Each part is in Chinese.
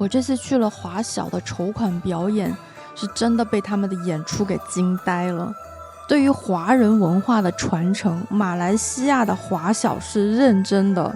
我这次去了华小的筹款表演，是真的被他们的演出给惊呆了。对于华人文化的传承，马来西亚的华小是认真的。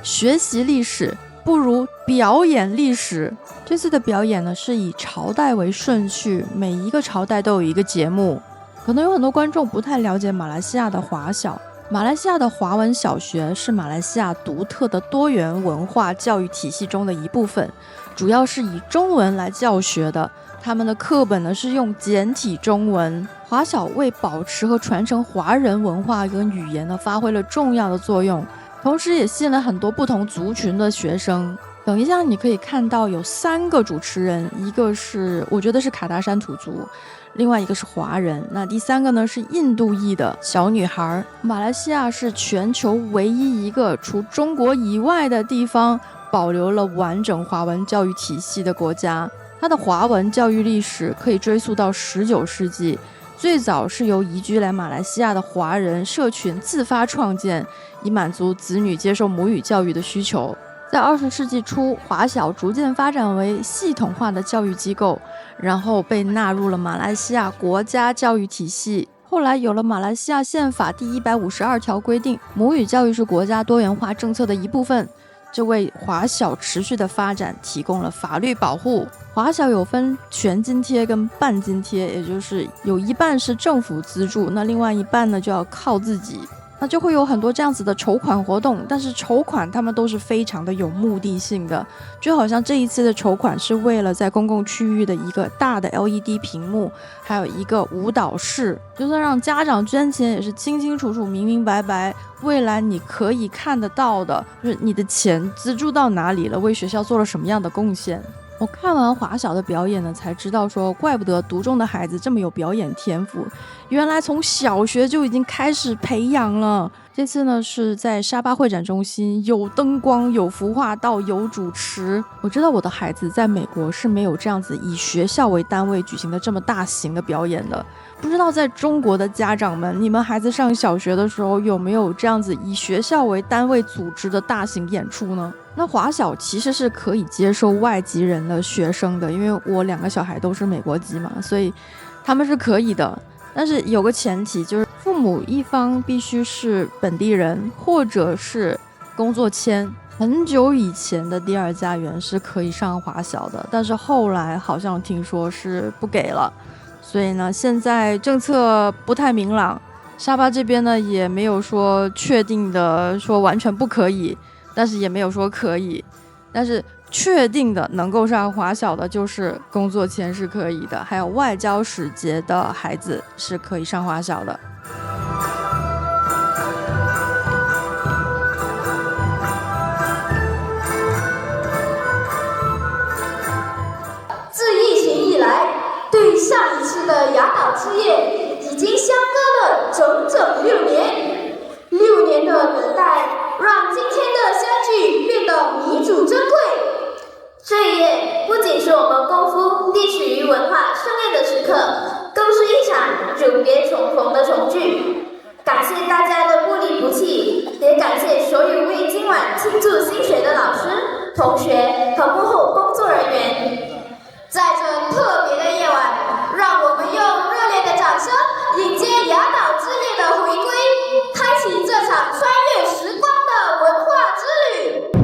学习历史不如表演历史。这次的表演呢，是以朝代为顺序，每一个朝代都有一个节目。可能有很多观众不太了解马来西亚的华小。马来西亚的华文小学是马来西亚独特的多元文化教育体系中的一部分，主要是以中文来教学的。他们的课本呢是用简体中文。华小为保持和传承华人文化跟语言呢，发挥了重要的作用，同时也吸引了很多不同族群的学生。等一下你可以看到有3个主持人，一个是我觉得是卡达山土族，另外一个是华人，那第3个呢是印度裔的小女孩。马来西亚是全球唯一一个除中国以外的地方保留了完整华文教育体系的国家。它的华文教育历史可以追溯到19世纪，最早是由移居来马来西亚的华人社群自发创建，以满足子女接受母语教育的需求。在20世纪初，华小逐渐发展为系统化的教育机构，然后被纳入了马来西亚国家教育体系。后来有了马来西亚宪法第152条规定，母语教育是国家多元化政策的一部分，这为华小持续的发展提供了法律保护。华小有分全津贴跟半津贴，也就是有一半是政府资助，那另外一半呢就要靠自己。那就会有很多这样子的筹款活动，但是筹款他们都是非常的有目的性的，就好像这一次的筹款是为了在公共区域的一个大的 LED 屏幕，还有一个舞蹈室，就是让家长捐钱也是清清楚楚明明白白，未来你可以看得到的，就是你的钱资助到哪里了，为学校做了什么样的贡献。我看完华小的表演呢，才知道说怪不得独中的孩子这么有表演天赋，原来从小学就已经开始培养了。这次呢是在沙巴会展中心，有灯光有服化道有主持。我知道我的孩子在美国是没有这样子以学校为单位举行的这么大型的表演的，不知道在中国的家长们，你们孩子上小学的时候有没有这样子以学校为单位组织的大型演出呢？那华小其实是可以接受外籍人的学生的，因为我2个小孩都是美国籍嘛，所以他们是可以的。但是有个前提，就是父母一方必须是本地人或者是工作签。很久以前的第2家园是可以上华小的，但是后来好像听说是不给了，所以呢现在政策不太明朗。沙巴这边呢也没有说确定的说完全不可以，但是也没有说可以，但是确定的能够上华小的就是工作签是可以的，还有外交使节的孩子是可以上华小的。自疫情以来，对上一次的雅岛之夜已经相隔了整整6年，6年的等待让今天的相聚变得弥足珍贵。这一夜不仅是我们功夫历史与文化盛宴的时刻，更是一场久别重逢的重聚。感谢大家的不离不弃，也感谢所有为今晚倾注心血的老师、同学和幕后工作人员。在这特别的夜晚，让我们用热烈的掌声迎接雅岛之夜的回归，开启这场穿越时光的文化之旅。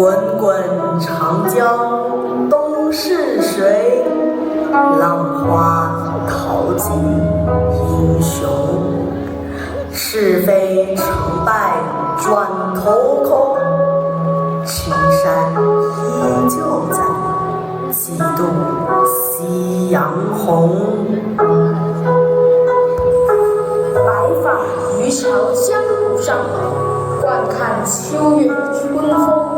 滚滚长江东逝水，浪花淘尽英雄。是非成败转头空，青山依旧在，几度夕阳红。白发渔樵江湖上，惯看秋月春风。